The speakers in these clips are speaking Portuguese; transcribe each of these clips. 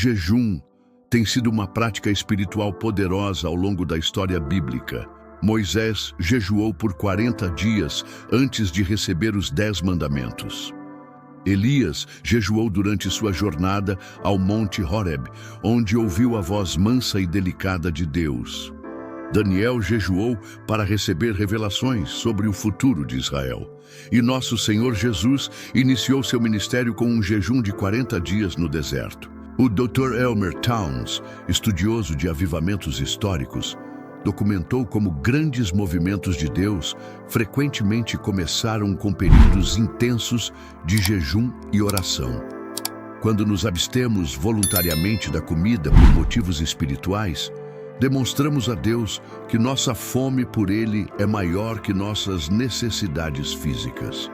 jejum tem sido uma prática espiritual poderosa ao longo da história bíblica. Moisés jejuou por 40 dias antes de receber os 10 mandamentos. Elias jejuou durante sua jornada ao Monte Horeb, onde ouviu a voz mansa e delicada de Deus. Daniel jejuou para receber revelações sobre o futuro de Israel. E nosso Senhor Jesus iniciou seu ministério com um jejum de 40 dias no deserto. O Dr. Elmer Towns, estudioso de avivamentos históricos, documentou como grandes movimentos de Deus frequentemente começaram com períodos intensos de jejum e oração. Quando nos abstemos voluntariamente da comida por motivos espirituais, demonstramos a Deus que nossa fome por Ele é maior que nossas necessidades físicas.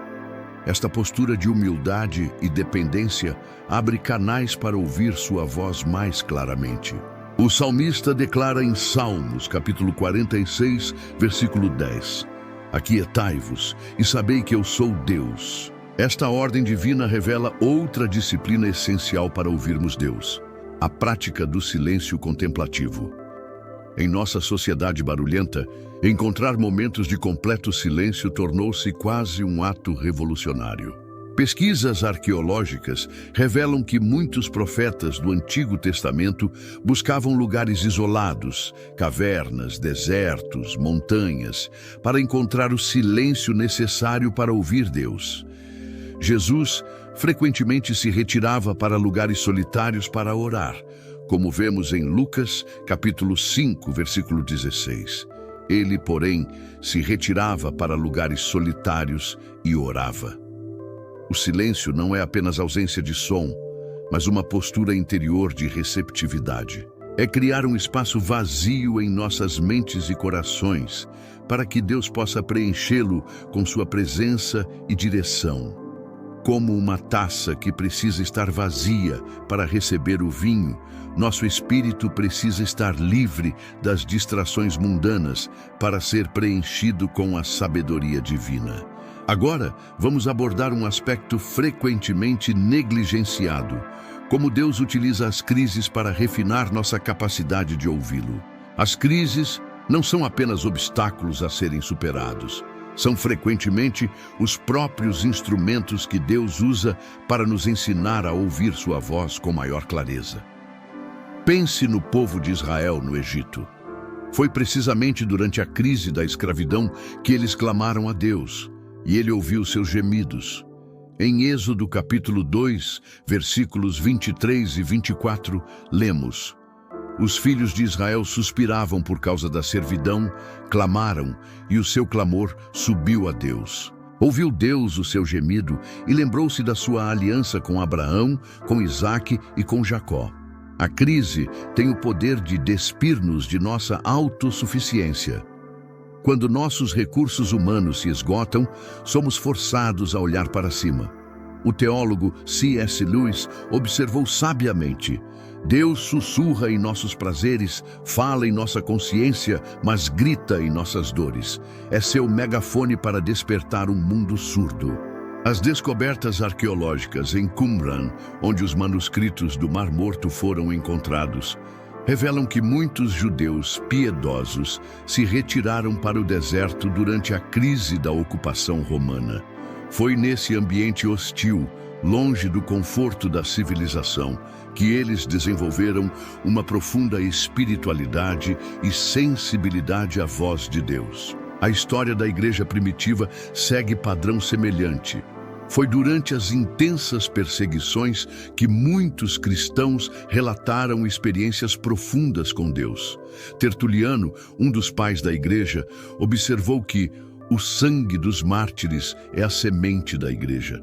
Esta postura de humildade e dependência abre canais para ouvir sua voz mais claramente. O salmista declara em Salmos, capítulo 46, versículo 10: Aquietai-vos e sabei que eu sou Deus. Esta ordem divina revela outra disciplina essencial para ouvirmos Deus: a prática do silêncio contemplativo. Em nossa sociedade barulhenta, encontrar momentos de completo silêncio tornou-se quase um ato revolucionário. Pesquisas arqueológicas revelam que muitos profetas do Antigo Testamento buscavam lugares isolados, cavernas, desertos, montanhas, para encontrar o silêncio necessário para ouvir Deus. Jesus frequentemente se retirava para lugares solitários para orar, como vemos em Lucas, capítulo 5, versículo 16. Ele, porém, se retirava para lugares solitários e orava. O silêncio não é apenas ausência de som, mas uma postura interior de receptividade. É criar um espaço vazio em nossas mentes e corações, para que Deus possa preenchê-lo com sua presença e direção. Como uma taça que precisa estar vazia para receber o vinho, nosso espírito precisa estar livre das distrações mundanas para ser preenchido com a sabedoria divina. Agora, vamos abordar um aspecto frequentemente negligenciado: como Deus utiliza as crises para refinar nossa capacidade de ouvi-lo. As crises não são apenas obstáculos a serem superados. São frequentemente os próprios instrumentos que Deus usa para nos ensinar a ouvir sua voz com maior clareza. Pense no povo de Israel no Egito. Foi precisamente durante a crise da escravidão que eles clamaram a Deus, e Ele ouviu seus gemidos. Em Êxodo capítulo 2, versículos 23 e 24, lemos: Os filhos de Israel suspiravam por causa da servidão, clamaram, e o seu clamor subiu a Deus. Ouviu Deus o seu gemido e lembrou-se da sua aliança com Abraão, com Isaque e com Jacó. A crise tem o poder de despir-nos de nossa autossuficiência. Quando nossos recursos humanos se esgotam, somos forçados a olhar para cima. O teólogo C.S. Lewis observou sabiamente: Deus sussurra em nossos prazeres, fala em nossa consciência, mas grita em nossas dores. É seu megafone para despertar um mundo surdo. As descobertas arqueológicas em Qumran, onde os manuscritos do Mar Morto foram encontrados, revelam que muitos judeus piedosos se retiraram para o deserto durante a crise da ocupação romana. Foi nesse ambiente hostil, longe do conforto da civilização, que eles desenvolveram uma profunda espiritualidade e sensibilidade à voz de Deus. A história da igreja primitiva segue padrão semelhante. Foi durante as intensas perseguições que muitos cristãos relataram experiências profundas com Deus. Tertuliano, um dos pais da igreja, observou que o sangue dos mártires é a semente da igreja.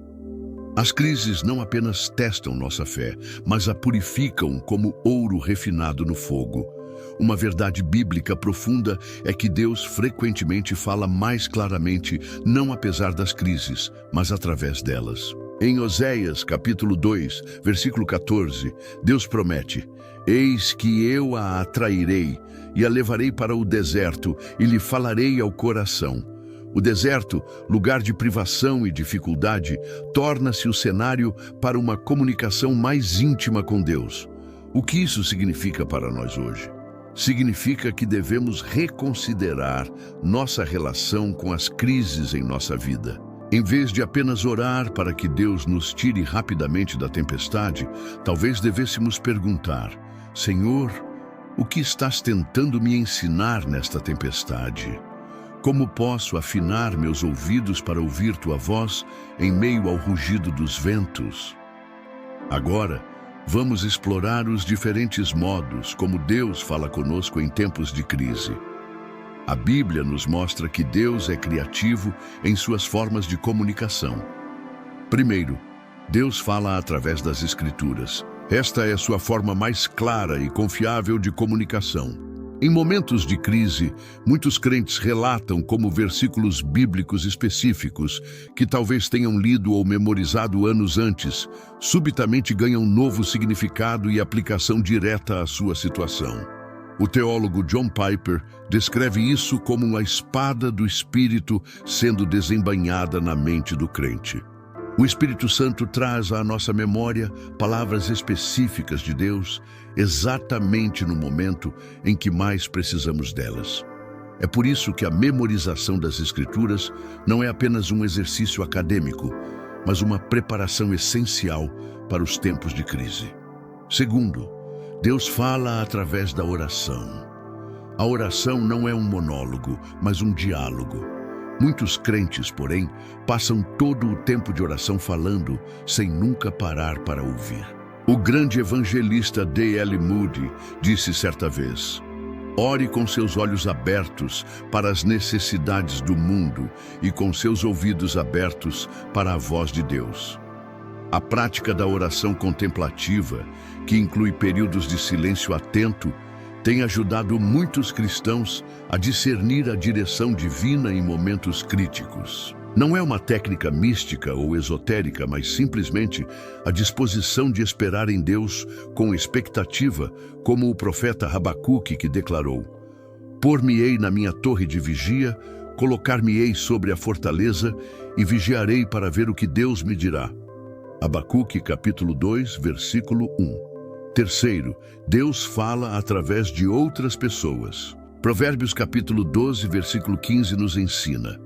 As crises não apenas testam nossa fé, mas a purificam como ouro refinado no fogo. Uma verdade bíblica profunda é que Deus frequentemente fala mais claramente, não apesar das crises, mas através delas. Em Oséias, capítulo 2, versículo 14, Deus promete: Eis que eu a atrairei e a levarei para o deserto e lhe falarei ao coração. O deserto, lugar de privação e dificuldade, torna-se o cenário para uma comunicação mais íntima com Deus. O que isso significa para nós hoje? Significa que devemos reconsiderar nossa relação com as crises em nossa vida. Em vez de apenas orar para que Deus nos tire rapidamente da tempestade, talvez devêssemos perguntar: Senhor, o que estás tentando me ensinar nesta tempestade? Como posso afinar meus ouvidos para ouvir tua voz em meio ao rugido dos ventos? Agora, vamos explorar os diferentes modos como Deus fala conosco em tempos de crise. A Bíblia nos mostra que Deus é criativo em suas formas de comunicação. Primeiro, Deus fala através das Escrituras. Esta é a sua forma mais clara e confiável de comunicação. Em momentos de crise, muitos crentes relatam como versículos bíblicos específicos, que talvez tenham lido ou memorizado anos antes, subitamente ganham novo significado e aplicação direta à sua situação. O teólogo John Piper descreve isso como uma espada do Espírito sendo desembainhada na mente do crente. O Espírito Santo traz à nossa memória palavras específicas de Deus exatamente no momento em que mais precisamos delas. É por isso que a memorização das Escrituras não é apenas um exercício acadêmico, mas uma preparação essencial para os tempos de crise. Segundo, Deus fala através da oração. A oração não é um monólogo, mas um diálogo. Muitos crentes, porém, passam todo o tempo de oração falando, sem nunca parar para ouvir. O grande evangelista D.L. Moody disse certa vez: ore com seus olhos abertos para as necessidades do mundo e com seus ouvidos abertos para a voz de Deus. A prática da oração contemplativa, que inclui períodos de silêncio atento, tem ajudado muitos cristãos a discernir a direção divina em momentos críticos. Não é uma técnica mística ou esotérica, mas simplesmente a disposição de esperar em Deus com expectativa, como o profeta Habacuque que declarou: pôr-me-ei na minha torre de vigia, colocar-me-ei sobre a fortaleza e vigiarei para ver o que Deus me dirá. Habacuque capítulo 2, versículo 1. Terceiro, Deus fala através de outras pessoas. Provérbios capítulo 12, versículo 15 nos ensina: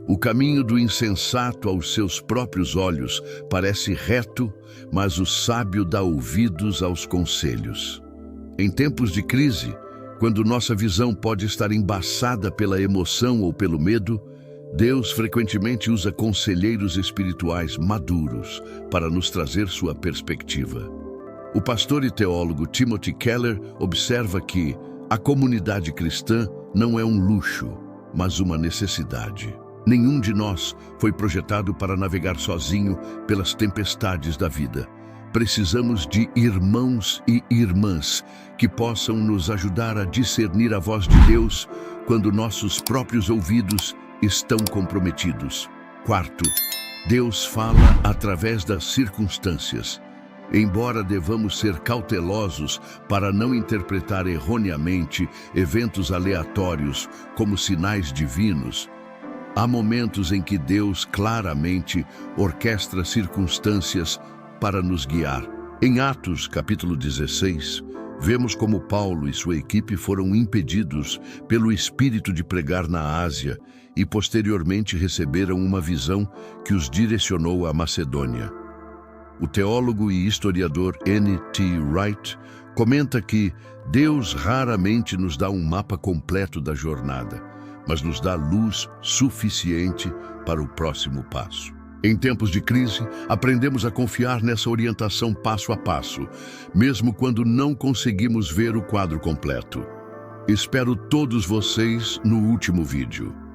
o caminho do insensato aos seus próprios olhos parece reto, mas o sábio dá ouvidos aos conselhos. Em tempos de crise, quando nossa visão pode estar embaçada pela emoção ou pelo medo, Deus frequentemente usa conselheiros espirituais maduros para nos trazer sua perspectiva. O pastor e teólogo Timothy Keller observa que a comunidade cristã não é um luxo, mas uma necessidade. Nenhum de nós foi projetado para navegar sozinho pelas tempestades da vida. Precisamos de irmãos e irmãs que possam nos ajudar a discernir a voz de Deus quando nossos próprios ouvidos estão comprometidos. Quarto, Deus fala através das circunstâncias. Embora devamos ser cautelosos para não interpretar erroneamente eventos aleatórios como sinais divinos, há momentos em que Deus claramente orquestra circunstâncias para nos guiar. Em Atos, capítulo 16, vemos como Paulo e sua equipe foram impedidos pelo Espírito de pregar na Ásia e posteriormente receberam uma visão que os direcionou à Macedônia. O teólogo e historiador N.T. Wright comenta que Deus raramente nos dá um mapa completo da jornada, mas nos dá luz suficiente para o próximo passo. Em tempos de crise, aprendemos a confiar nessa orientação passo a passo, mesmo quando não conseguimos ver o quadro completo. Espero todos vocês no último vídeo.